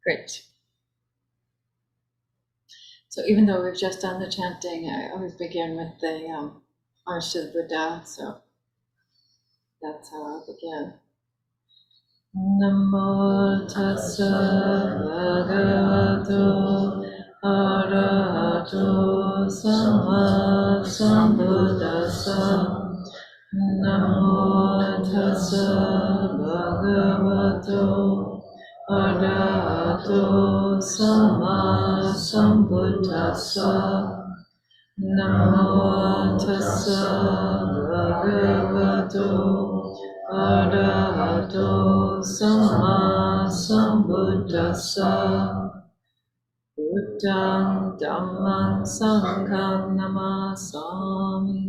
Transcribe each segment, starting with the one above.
Great. So even though we've just done the chanting, I always begin with the homage to the Buddha, so that's how I'll begin. Namo tassa bhagavato arahato samma sambuddhassa. Namo tassa bhagavato arahato samma sambuddhassa. Namo tassa bhagavato arahato samma sambuddhassa. Buddhang dhammang sanghang namasami.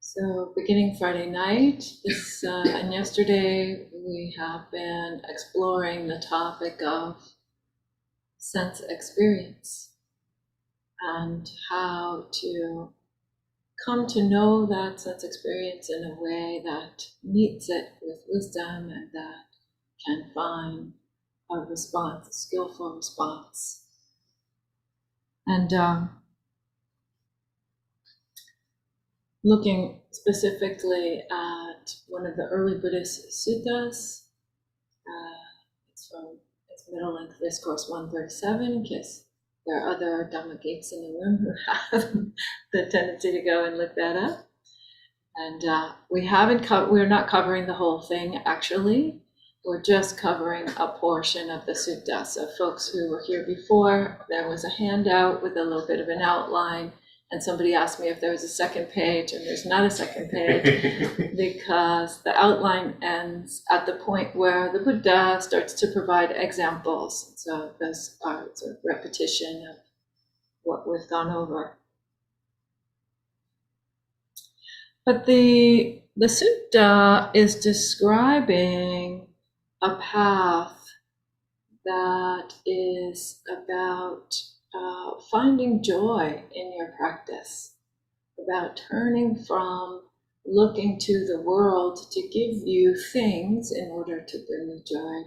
So beginning Friday night, and yesterday we have been exploring the topic of sense experience and how to come to know that sense experience in a way that meets it with wisdom and that can find a response, a skillful response. And looking specifically at one of the early Buddhist suttas, it's Middle Length Discourse 137, in case there are other Dhamma geeks in the room who have the tendency to go and look that up. And we're not covering the whole thing actually. We're just covering a portion of the sutta. So folks who were here before, there was a handout with a little bit of an outline. And somebody asked me if there was a second page, and there's not a second page because the outline ends at the point where the Buddha starts to provide examples. So those are sort of repetition of what we've gone over. But the sutta is describing a path that is about finding joy in your practice, about turning from looking to the world to give you things in order to bring you joy,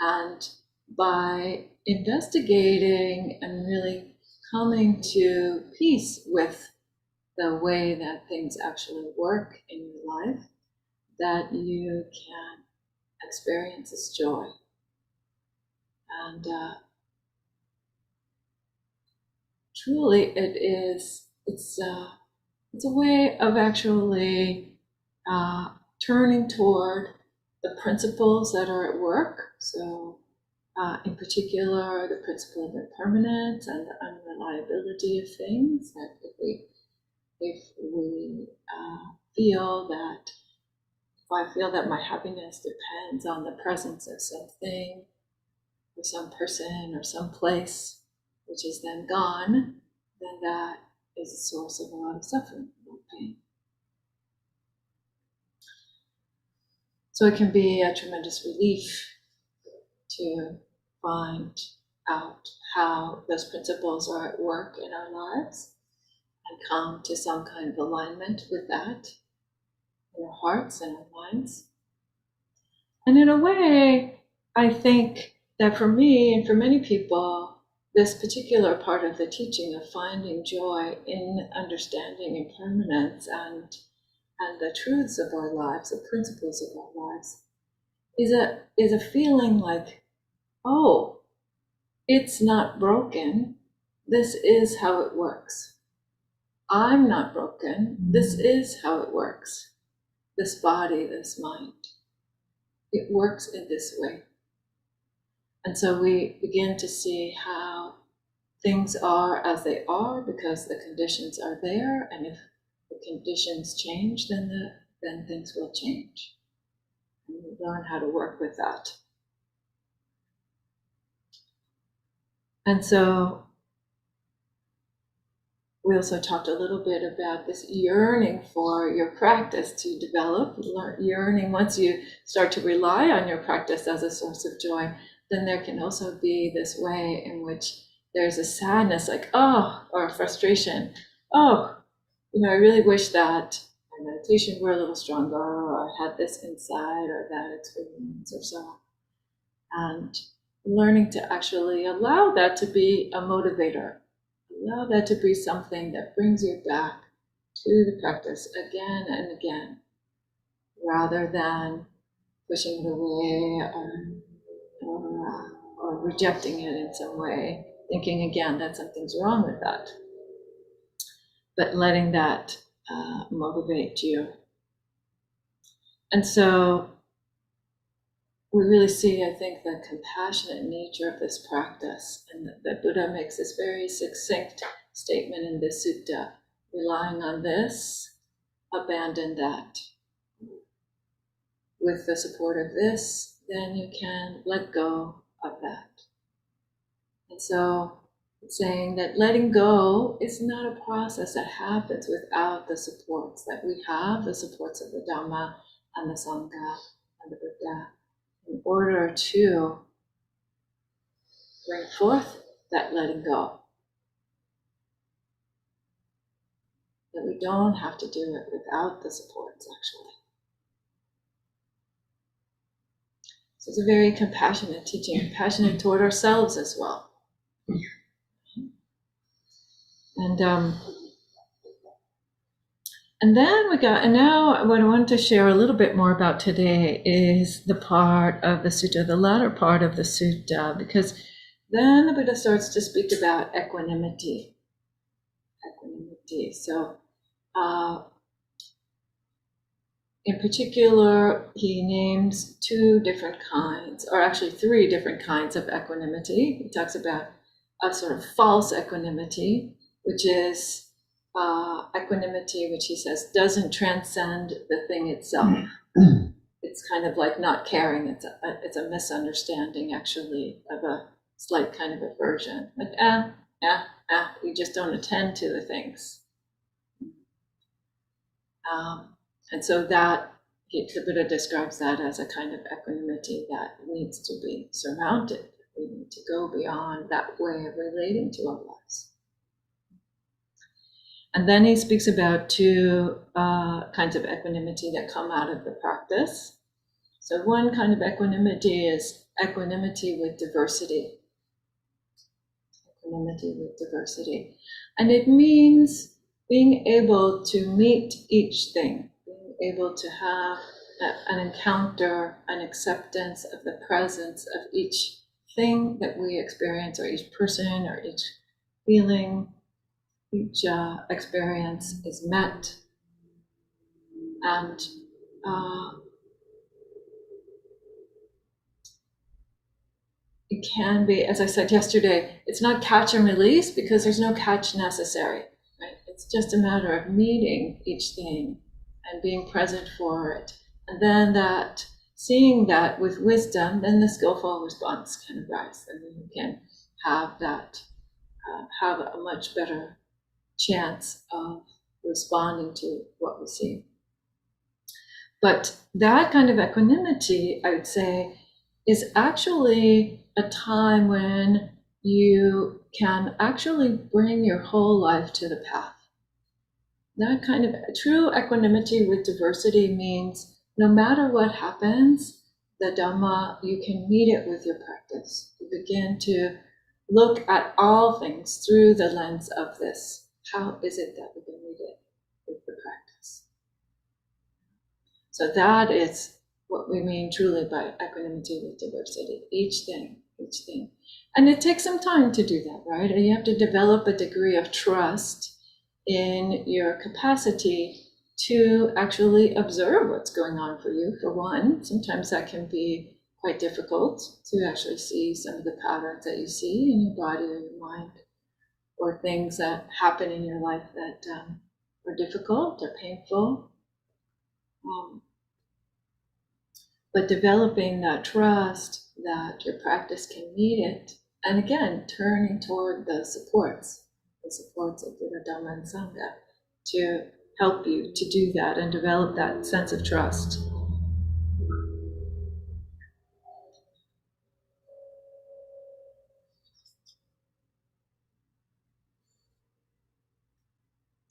and by investigating and really coming to peace with the way that things actually work in your life, that you can experience this joy. And truly, it's a way of actually turning toward the principles that are at work. So, in particular, the principle of impermanence and the unreliability of things. That if we feel that, if I feel that my happiness depends on the presence of something, or some person, or some place, which is then gone, then that is a source of a lot of suffering, a lot of pain. So it can be a tremendous relief to find out how those principles are at work in our lives and come to some kind of alignment with that in our hearts and our minds. And in a way, I think that for me and for many people, this particular part of the teaching of finding joy in understanding impermanence and the truths of our lives, the principles of our lives, is a feeling like, oh, it's not broken. This is how it works. I'm not broken. This is how it works. This body, this mind. It works in this way. And so we begin to see how things are as they are because the conditions are there, and if the conditions change, then things will change. And we learn how to work with that. And so we also talked a little bit about this yearning for your practice to develop, yearning once you start to rely on your practice as a source of joy. Then there can also be this way in which there's a sadness like, oh, or a frustration. Oh, I really wish that my meditation were a little stronger, or I had this insight or that experience or so. And learning to actually allow that to be a motivator, allow that to be something that brings you back to the practice again and again, rather than pushing it away or rejecting it in some way, thinking again that something's wrong with that, but letting that motivate you. And so we really see, I think, the compassionate nature of this practice, and the Buddha makes this very succinct statement in this sutta: relying on this, abandon that. With the support of this, then you can let go of that. And so it's saying that letting go is not a process that happens without the supports, that we have the supports of the Dhamma and the Sangha and the Buddha in order to bring forth that letting go. That we don't have to do it without the supports, actually. So it's a very compassionate teaching, compassionate toward ourselves as well. And then now what I want to share a little bit more about today is the part of the sutta, the latter part of the sutta, because then the Buddha starts to speak about equanimity. So in particular, he names two different kinds, or actually three different kinds of equanimity. He talks about a sort of false equanimity, which is equanimity, which he says doesn't transcend the thing itself. It's kind of like not caring. It's a misunderstanding, actually, of a slight kind of aversion. Like, you just don't attend to the things. And so that the Buddha describes that as a kind of equanimity that needs to be surmounted. We need to go beyond that way of relating to our lives. And then he speaks about two kinds of equanimity that come out of the practice. So one kind of equanimity is equanimity with diversity. Equanimity with diversity. And it means being able to meet each thing, being able to have an encounter, an acceptance of the presence of each thing that we experience, or each person, or each feeling. Each experience is met, and it can be, as I said yesterday, it's not catch and release because there's no catch necessary, right? It's just a matter of meeting each thing and being present for it. And then that, seeing that with wisdom, then the skillful response can arise, and then you can have that, have a much better chance of responding to what we see. But that kind of equanimity, I would say, is actually a time when you can actually bring your whole life to the path. That kind of true equanimity with diversity means no matter what happens, the Dhamma, you can meet it with your practice. You begin to look at all things through the lens of this. How is it that we can meet it with the practice? So that is what we mean truly by equanimity with diversity. Each thing. And it takes some time to do that, right? And you have to develop a degree of trust in your capacity to actually observe what's going on for you, for one. Sometimes that can be quite difficult to actually see some of the patterns that you see in your body or your mind, or things that happen in your life that are difficult or painful. But developing that trust that your practice can meet it, and again, turning toward the supports of Buddha, Dhamma, and Sangha to help you to do that and develop that sense of trust.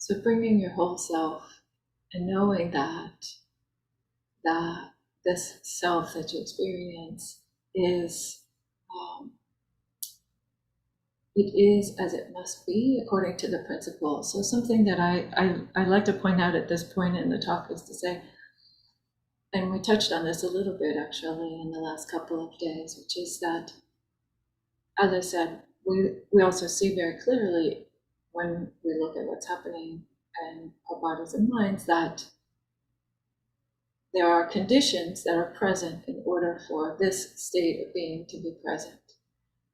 So bringing your whole self and knowing that this self that you experience is it is as it must be according to the principle. So something that I like to point out at this point in the talk is to say, and we touched on this a little bit actually in the last couple of days, which is that, as I said, we also see very clearly when we look at what's happening in our bodies and minds that there are conditions that are present in order for this state of being to be present.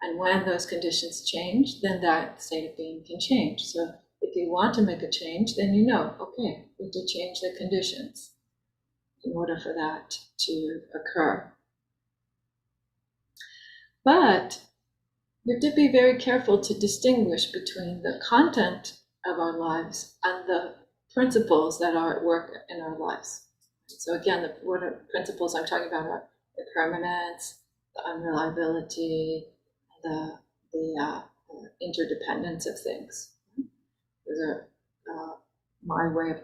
And when those conditions change, then that state of being can change. So if you want to make a change, then you know, okay, we have to change the conditions in order for that to occur. But we have to be very careful to distinguish between the content of our lives and the principles that are at work in our lives. So again, what are principles I'm talking about are the permanence, the unreliability, the interdependence of things. Those are my way of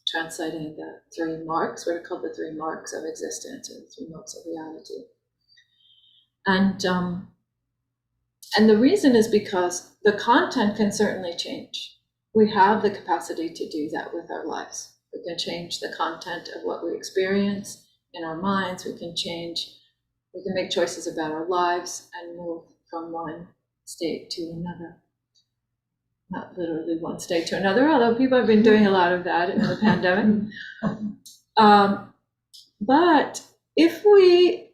translating the three marks, what are called the three marks of existence, or the three marks of reality. And the reason is because the content can certainly change. We have the capacity to do that with our lives. We can change the content of what we experience in our minds. We can make choices about our lives and move from one state to another. Not literally one state to another, although people have been doing a lot of that in the pandemic. But if we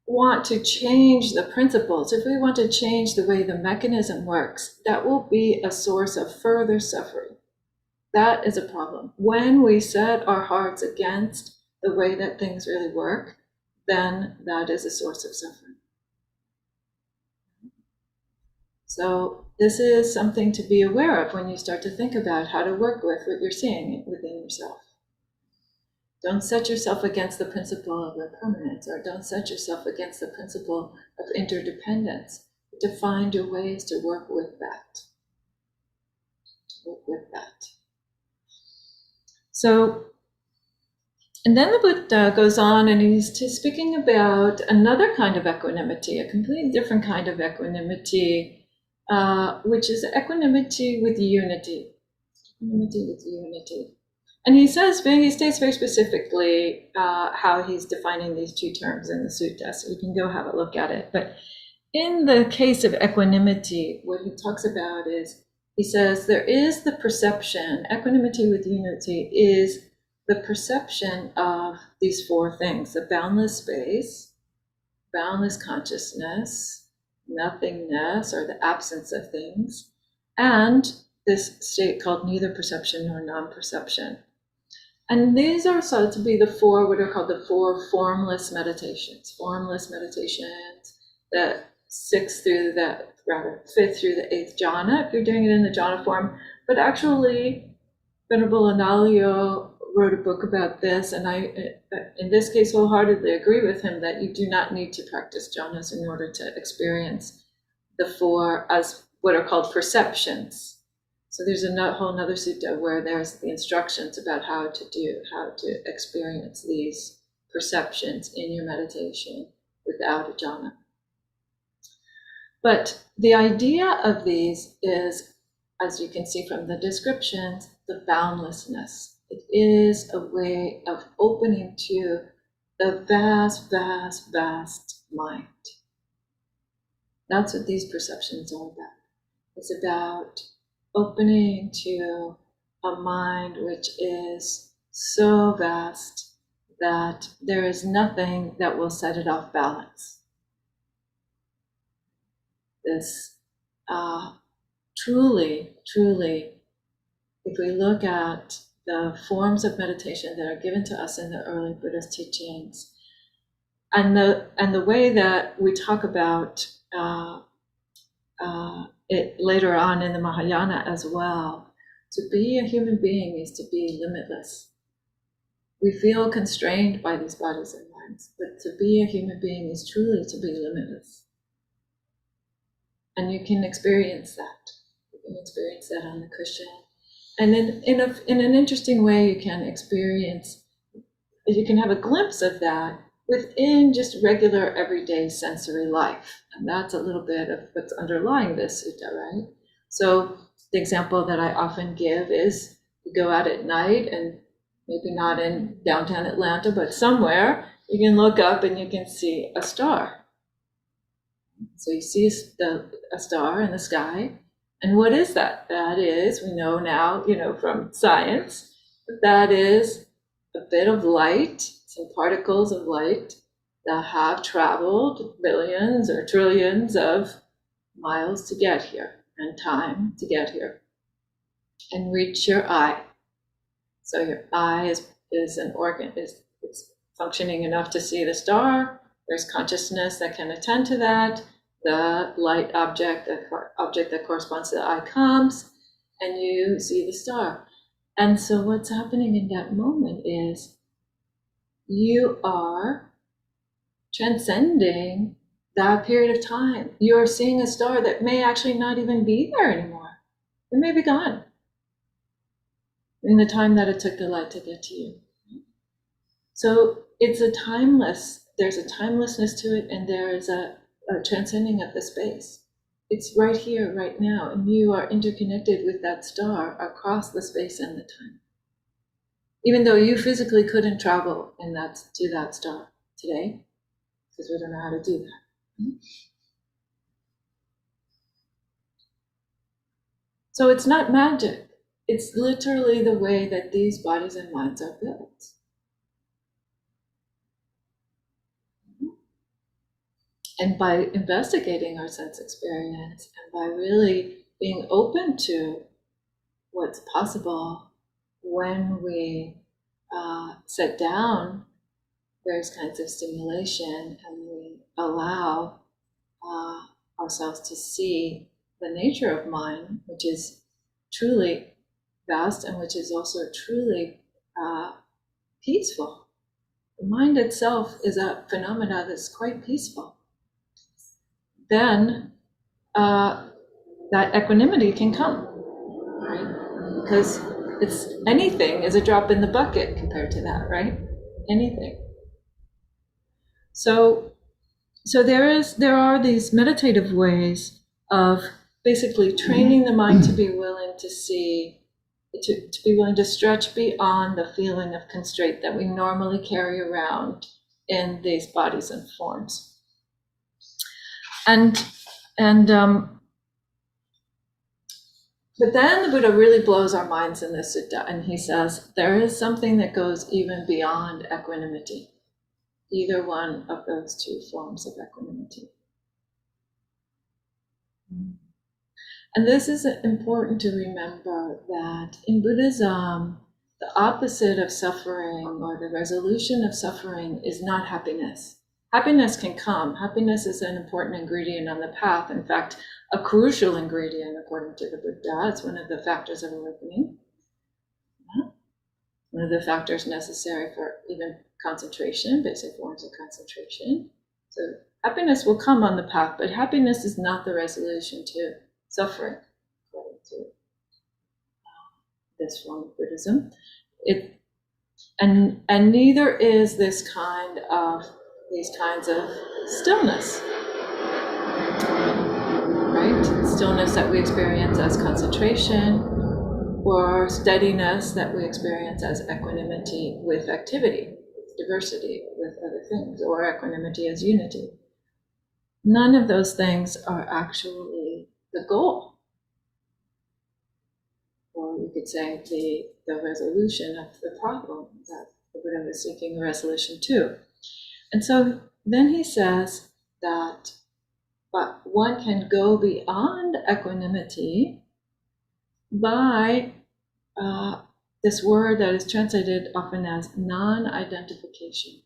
want to change the principles, if we want to change the way the mechanism works, that will be a source of further suffering. That is a problem. When we set our hearts against the way that things really work, then that is a source of suffering. So this is something to be aware of when you start to think about how to work with what you're seeing within yourself. Don't set yourself against the principle of impermanence, or don't set yourself against the principle of interdependence. To find your ways to work with that. So, and then the Buddha goes on and he's speaking about another kind of equanimity, a completely different kind of equanimity, which is equanimity with unity. Equanimity with unity. And he states very specifically how he's defining these two terms in the sutta, so you can go have a look at it. But in the case of equanimity, what he talks about is, he says, there is the perception, equanimity with unity is the perception of these four things: the boundless space, boundless consciousness, nothingness, or the absence of things, and this state called neither perception nor non-perception. And these are said to be the four, what are called the four formless meditations. Formless meditations, the fifth through the 8th jhana, if you're doing it in the jhana form. But actually, Venerable Analayo wrote a book about this, and I, in this case, wholeheartedly agree with him that you do not need to practice jhanas in order to experience the four as what are called perceptions. So there's a whole other sutta where there's the instructions about how to experience these perceptions in your meditation without a jhana. But the idea of these is, as you can see from the descriptions, the boundlessness. It is a way of opening to the vast, vast, vast mind. That's what these perceptions are about. It's about opening to a mind which is so vast that there is nothing that will set it off balance. This truly, if we look at the forms of meditation that are given to us in the early Buddhist teachings, and the way that we talk about it later on in the Mahayana as well, to be a human being is to be limitless. We feel constrained by these bodies and minds, but to be a human being is truly to be limitless. And you can experience that. You can experience that on the cushion. And in an interesting way, you can have a glimpse of that within just regular everyday sensory life. And that's a little bit of what's underlying this sutta, right? So the example that I often give is you go out at night, and maybe not in downtown Atlanta, but somewhere, you can look up and you can see a star. So you see a star in the sky. And what is that? That is, we know now, from science, that is a bit of light, some particles of light that have traveled billions or trillions of miles to get here, and time to get here, and reach your eye. So your eye is an organ, it's functioning enough to see the star. There's consciousness that can attend to that. The light object that corresponds to the eye comes, and you see the star. And so what's happening in that moment is you are transcending that period of time. You're seeing a star that may actually not even be there anymore. It may be gone in the time that it took the light to get to you. So there's a timelessness to it, and there is a transcending of the space. It's right here, right now, and you are interconnected with that star across the space and the time. Even though you physically couldn't travel to that star today, because we don't know how to do that. So it's not magic. It's literally the way that these bodies and minds are built. And by investigating our sense experience, and by really being open to what's possible when we set down various kinds of stimulation, and we allow ourselves to see the nature of mind, which is truly vast and which is also truly peaceful. The mind itself is a phenomena that's quite peaceful. Then that equanimity can come, right? Because anything is a drop in the bucket compared to that, right? Anything. So there are these meditative ways of basically training the mind to be willing to see, to be willing to stretch beyond the feeling of constraint that we normally carry around in these bodies and forms. But then the Buddha really blows our minds in this sutta, and he says there is something that goes even beyond equanimity, either one of those two forms of equanimity. And this is important to remember, that in Buddhism, the opposite of suffering, or the resolution of suffering, is not happiness. Happiness can come. Happiness is an important ingredient on the path. In fact, a crucial ingredient, according to the Buddha. It's one of the factors of awakening. One of the factors necessary for even concentration, basic forms of concentration. So happiness will come on the path, but happiness is not the resolution to suffering, according to this form of Buddhism. And neither is these kinds of stillness, right? Stillness that we experience as concentration, or steadiness that we experience as equanimity with activity, with diversity, with other things, or equanimity as unity. None of those things are actually the goal. Or you could say the resolution of the problem that the Buddha was seeking a resolution to. And so then he says that but one can go beyond equanimity by this word that is translated often as non-identification.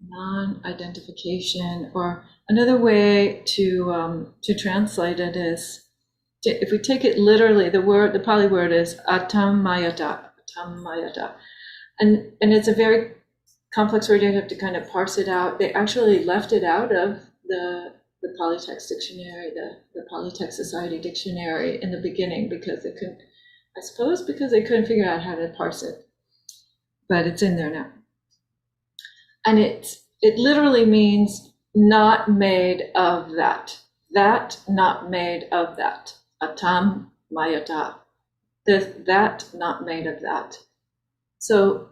Non-identification, or another way to translate it is, if we take it literally, the Pali word is atammayata. And it's a very complex word. You have to kind of parse it out. They actually left it out of the Pali Text Dictionary, the Pali Text Society Dictionary in the beginning, because I suppose because they couldn't figure out how to parse it, but it's in there now. And it literally means not made of that. That not made of that. Atam mayata. That not made of that. So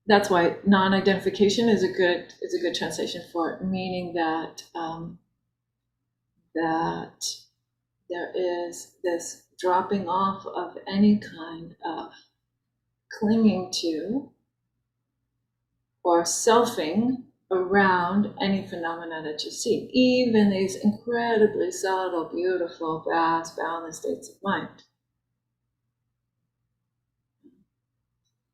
that's why non-identification is a good translation for it, meaning that that there is this dropping off of any kind of clinging to or selfing around any phenomena that you see, even these incredibly subtle, beautiful, vast, boundless states of mind.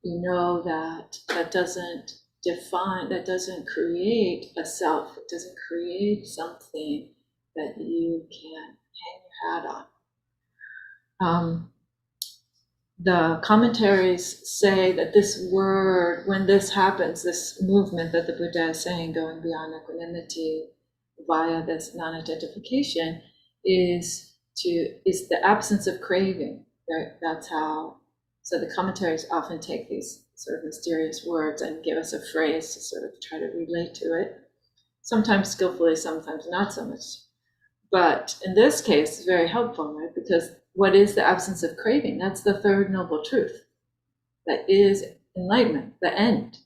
You know that doesn't define, that doesn't create a self, it doesn't create something that you can hang your hat on. The commentaries say that this word, when this happens, this movement that the Buddha is saying, going beyond equanimity via this non-identification, is the absence of craving. Right? That's how. So the commentaries often take these sort of mysterious words and give us a phrase to sort of try to relate to it. Sometimes skillfully, sometimes not so much. But in this case, it's very helpful, right? Because what is the absence of craving? That's the third noble truth. That is enlightenment, the end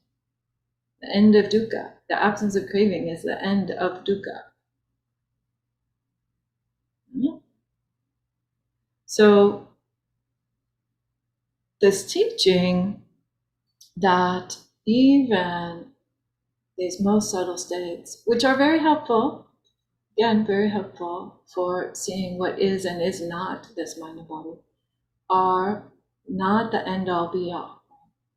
of dukkha. The absence of craving is the end of dukkha. So this teaching that even these most subtle states, which are very helpful, again, very helpful for seeing what is and is not this mind and body, are not the end-all be-all.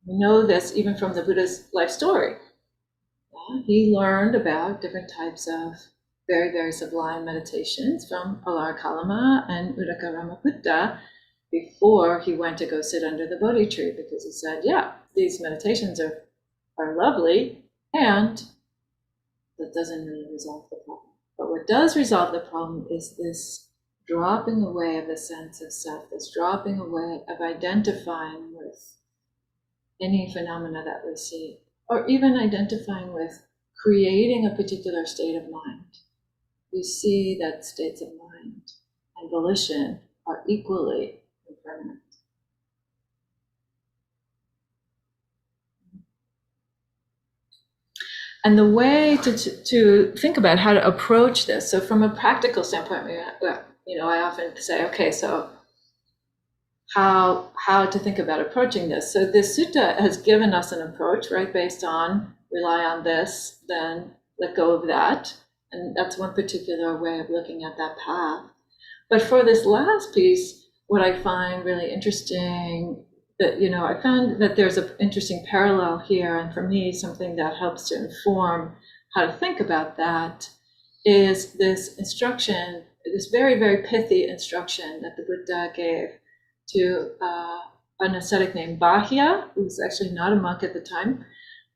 We know this even from the Buddha's life story. He learned about different types of very, very sublime meditations from Alar Kalama and Uddaka Ramaputta before he went to go sit under the Bodhi tree, because he said, yeah, these meditations are lovely, and that doesn't really resolve the problem. But what does resolve the problem is this dropping away of the sense of self, this dropping away of identifying with any phenomena that we see, or even identifying with creating a particular state of mind. We see that states of mind and volition are equally impermanent. And the way to think about how to approach this, so from a practical standpoint, I often say, okay, so how to think about approaching this. So this sutta has given us an approach, right, based on rely on this, then let go of that. And that's one particular way of looking at that path. But for this last piece, what I find really interesting, that, I found that there's an interesting parallel here, and for me, something that helps to inform how to think about that is this instruction, this very, very pithy instruction that the Buddha gave to an ascetic named Bahya, who was actually not a monk at the time,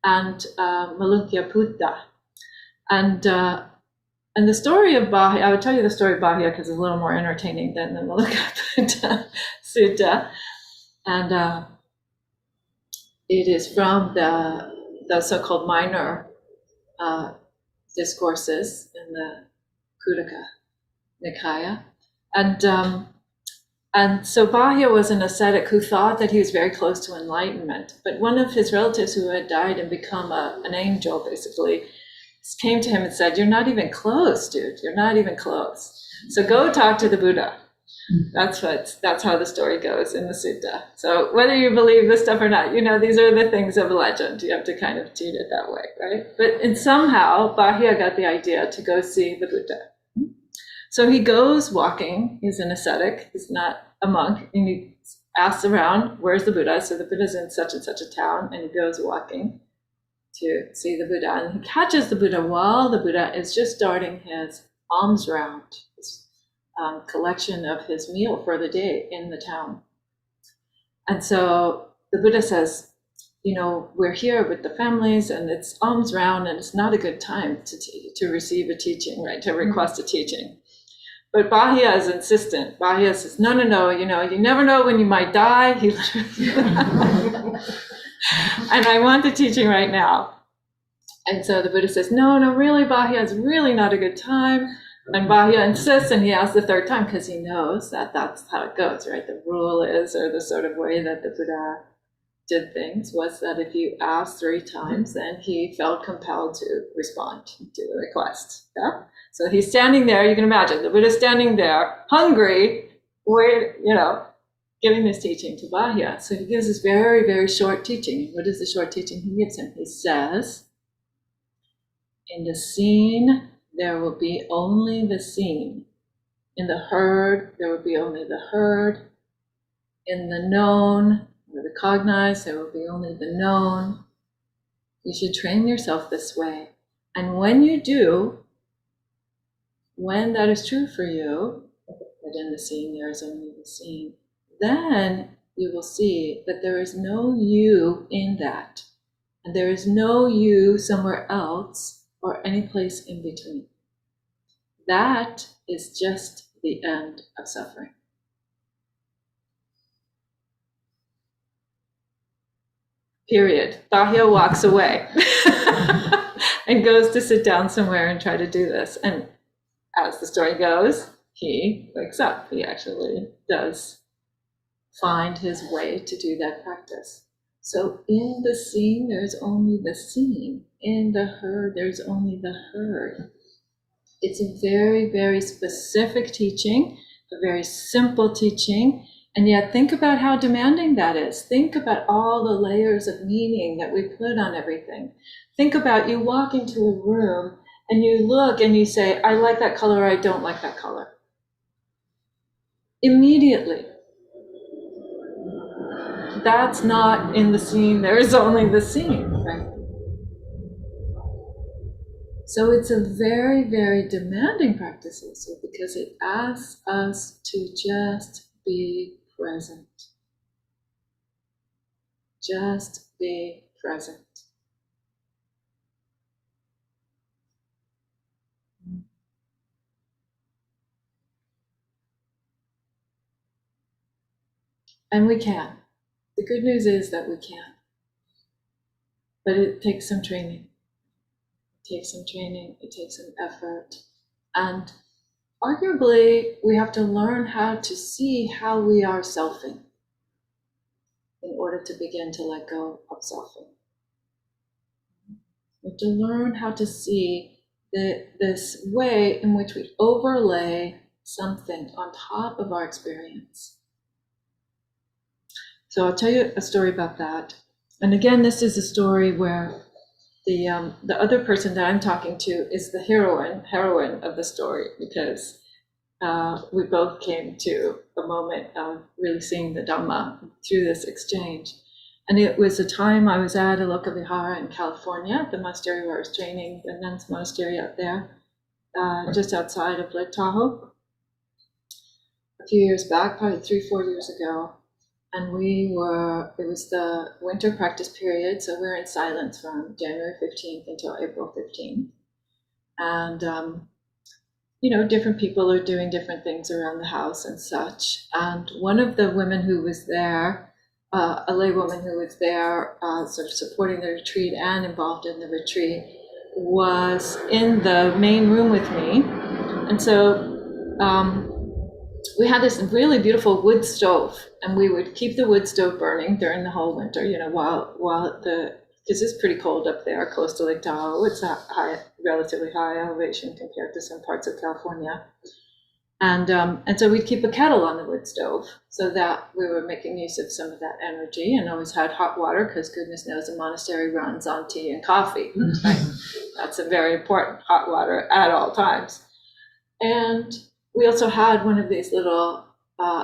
and Malunkyaputta. And the story of Bahya, I would tell you the story of Bahya because it's a little more entertaining than the Malunkyaputta Sutta. And it is from the so-called minor discourses in the Khuddaka Nikaya. And so Bahya was an ascetic who thought that he was very close to enlightenment. But one of his relatives who had died and become an angel, basically, came to him and said, "You're not even close, dude. You're not even close. So go talk to the Buddha." That's how the story goes in the sutta. So whether you believe this stuff or not, these are the things of legend. You have to kind of treat it that way, right? But somehow Bahya got the idea to go see the Buddha. So he goes walking. He's an ascetic. He's not a monk. And he asks around, where's the Buddha? So the Buddha's in such and such a town, and he goes walking to see the Buddha. And he catches the Buddha while the Buddha is just starting his alms round, collection of his meal for the day in the town. And so the Buddha says, we're here with the families and it's alms round and it's not a good time to receive a teaching, right? To request a teaching. But Bahia is insistent. Bahia says, no, no, no, you know, you never know when you might die. He literally and I want the teaching right now. And so the Buddha says, no, no, really, Bahia is really not a good time. And Bahia insists, and he asks the third time because he knows that that's how it goes, right? The rule is, or the sort of way that the Buddha did things, was that if you asked 3 times, then he felt compelled to respond to the request. Yeah? So he's standing there, you can imagine, the Buddha's standing there, hungry, giving this teaching to Bahia. So he gives this very, very short teaching. What is the short teaching he gives him? He says, in the seen, there will be only the seen. In the heard, there will be only the heard. In the known, or the cognized, there will be only the known. You should train yourself this way. And when you do, when that is true for you, that in the seen there is only the seen, then you will see that there is no you in that. And there is no you somewhere else or any place in between. That is just the end of suffering. Period. Bahia walks away and goes to sit down somewhere and try to do this. And as the story goes, he wakes up. He actually does find his way to do that practice. So in the seen, there's only the seen. In the heard, there's only the heard. It's a very, very specific teaching, a very simple teaching, and yet think about how demanding that is. Think about all the layers of meaning that we put on everything. Think about you walk into a room and you look and you say, I like that color, or I don't like that color. Immediately. That's not in the seen, there's only the seen, right? So it's a very, very demanding practice also, because it asks us to just be present. Just be present. And we can. The good news is that we can. But it takes some training. It takes some training, it takes some effort. And arguably, we have to learn how to see how we are selfing in order to begin to let go of selfing. We have to learn how to see this way in which we overlay something on top of our experience. So I'll tell you a story about that. And again, this is a story where the other person that I'm talking to is the heroine of the story, because we both came to a moment of really seeing the Dhamma through this exchange. And it was a time I was at Aloka Vihara in California, the monastery where I was training, the nuns' monastery out there, just outside of Lake Tahoe, a few years back, probably 3-4 years ago. And it was the winter practice period, so we're in silence from January 15th until April 15th. And, different people are doing different things around the house and such. And one of the women who was there, a lay woman who was there, sort of supporting the retreat and involved in the retreat, was in the main room with me. And so, we had this really beautiful wood stove, and we would keep the wood stove burning during the whole winter, because it's pretty cold up there, close to Lake Tahoe. It's a relatively high elevation compared to some parts of California. And so we'd keep a kettle on the wood stove so that we were making use of some of that energy, and always had hot water, because goodness knows a monastery runs on tea and coffee. Right? That's a very important, hot water at all times. And we also had one of these little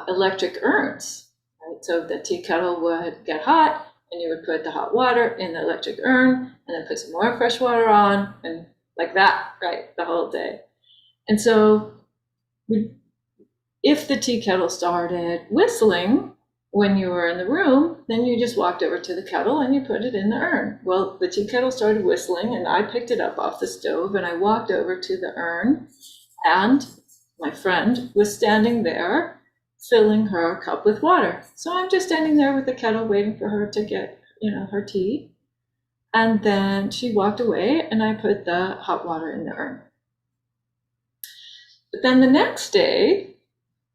electric urns, right? So the tea kettle would get hot, and you would put the hot water in the electric urn, and then put some more fresh water on, and like that, right, the whole day. And so if the tea kettle started whistling when you were in the room, then you just walked over to the kettle and you put it in the urn. Well, the tea kettle started whistling, and I picked it up off the stove, and I walked over to the urn, and my friend, was standing there filling her cup with water. So I'm just standing there with the kettle waiting for her to get, her tea. And then she walked away and I put the hot water in the urn. But then the next day,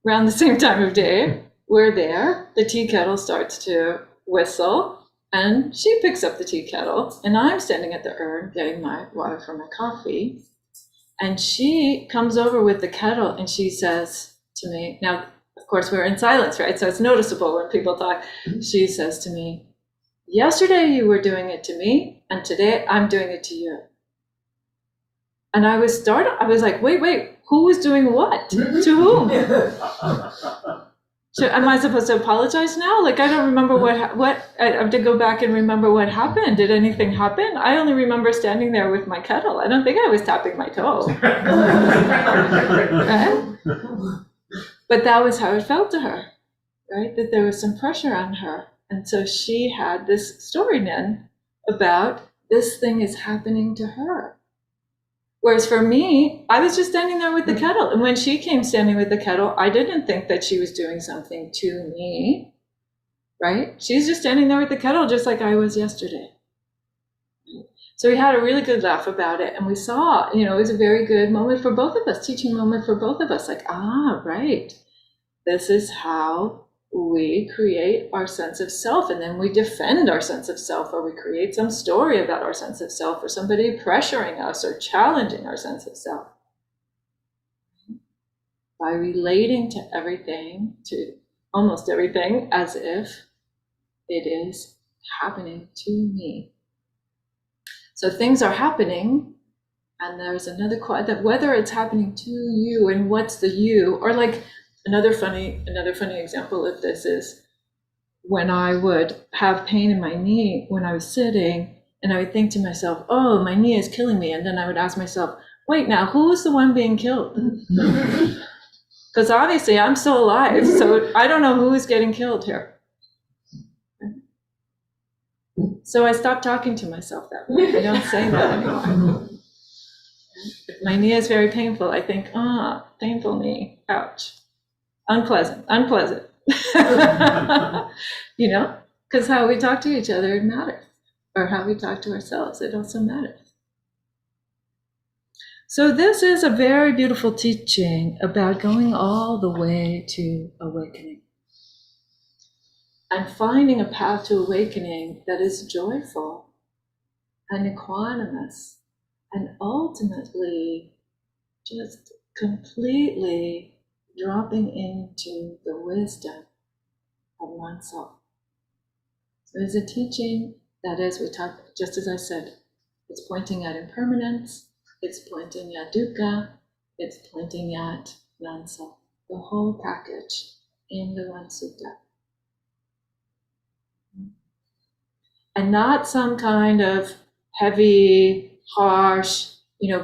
around the same time of day, we're there, the tea kettle starts to whistle and she picks up the tea kettle and I'm standing at the urn getting my water for my coffee. And she comes over with the kettle and she says to me, now, of course, we're in silence, right? So it's noticeable when people talk. She says to me, yesterday you were doing it to me and today I'm doing it to you. And I was startled. I was like, wait, who was doing what? To whom? So am I supposed to apologize now? Like, I don't remember what I have to go back and remember what happened. Did anything happen? I only remember standing there with my kettle. I don't think I was tapping my toe. Right? But that was how it felt to her, right? That there was some pressure on her. And so she had this story then about this thing is happening to her. Whereas for me, I was just standing there with the kettle. And when she came standing with the kettle, I didn't think that she was doing something to me, right? She's just standing there with the kettle just like I was yesterday. So we had a really good laugh about it. And we saw, it was a very good moment for both of us, teaching moment for both of us. Like, right. This is how we create our sense of self, and then we defend our sense of self, or we create some story about our sense of self, or somebody pressuring us or challenging our sense of self. By relating to everything, to almost everything, as if it is happening to me. So things are happening, and there's another question that whether it's happening to you and what's the you, or like another funny example of this is when I would have pain in my knee when I was sitting, and I would think to myself, oh, my knee is killing me. And then I would ask myself, wait, now who's the one being killed? Because obviously I'm still alive, so I don't know who's getting killed here. So I stopped talking to myself that way. I don't say that anymore. If my knee is very painful, I think, painful knee, ouch. Unpleasant. Because how we talk to each other matters, or how we talk to ourselves, it also matters. So this is a very beautiful teaching about going all the way to awakening and finding a path to awakening that is joyful and equanimous and ultimately just completely dropping into the wisdom of oneself. So it's a teaching that is, we talk, just as I said, it's pointing at impermanence, it's pointing at dukkha, it's pointing at non-self, the whole package in the one sutta. And not some kind of heavy, harsh,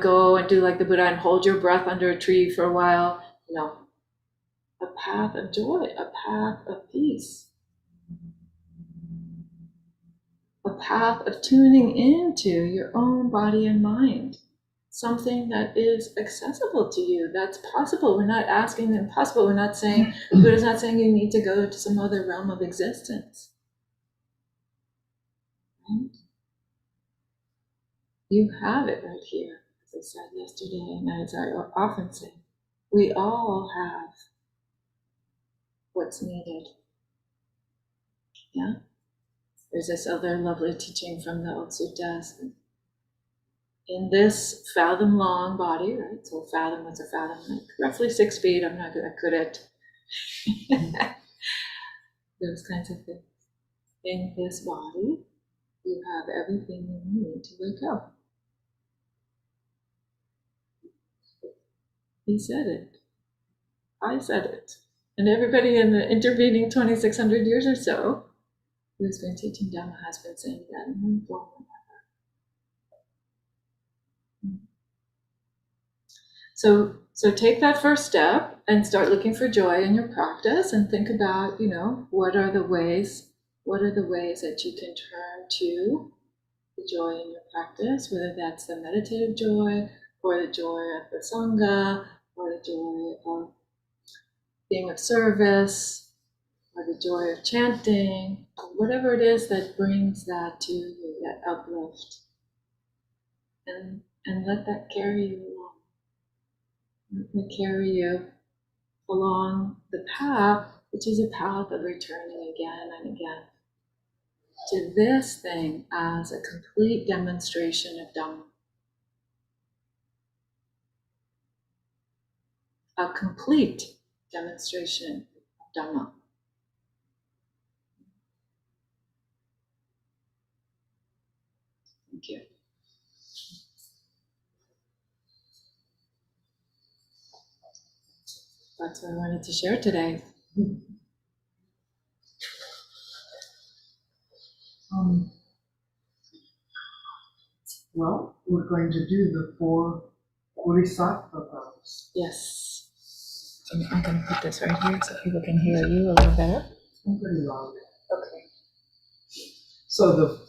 go and do like the Buddha and hold your breath under a tree for a while. No. A path of joy, a path of peace, a path of tuning into your own body and mind, something that is accessible to you, that's possible. We're not asking the impossible. We're not saying, Buddha's not saying you need to go to some other realm of existence. Right? You have it right here, as I said yesterday, and as I often say, we all have what's needed. Yeah? There's this other lovely teaching from the old suttas. In this fathom-long body, right? So fathom, what's a fathom? Like roughly 6 feet. I'm not good at those kinds of things. In this body, you have everything you need to wake up. He said it. I said it. And everybody in the intervening 2,600 years or so who's been teaching Dhamma has been saying that in one form or another. So take that first step and start looking for joy in your practice, and think about, what are the ways that you can turn to the joy in your practice, whether that's the meditative joy, or the joy of the Sangha, or the the joy of being of service, or the joy of chanting, or whatever it is that brings that to you, that uplift. And let that carry you along. Let that carry you along the path, which is a path of returning again and again to this thing as a complete demonstration of Dhamma. A complete demonstration of Dhamma. Thank you. That's what I wanted to share today. Well, we're going to do the 4 Bodhisattva vows. Yes. I'm going to put this right here so people can hear you a little better. I'm pretty loud. Okay. So the 4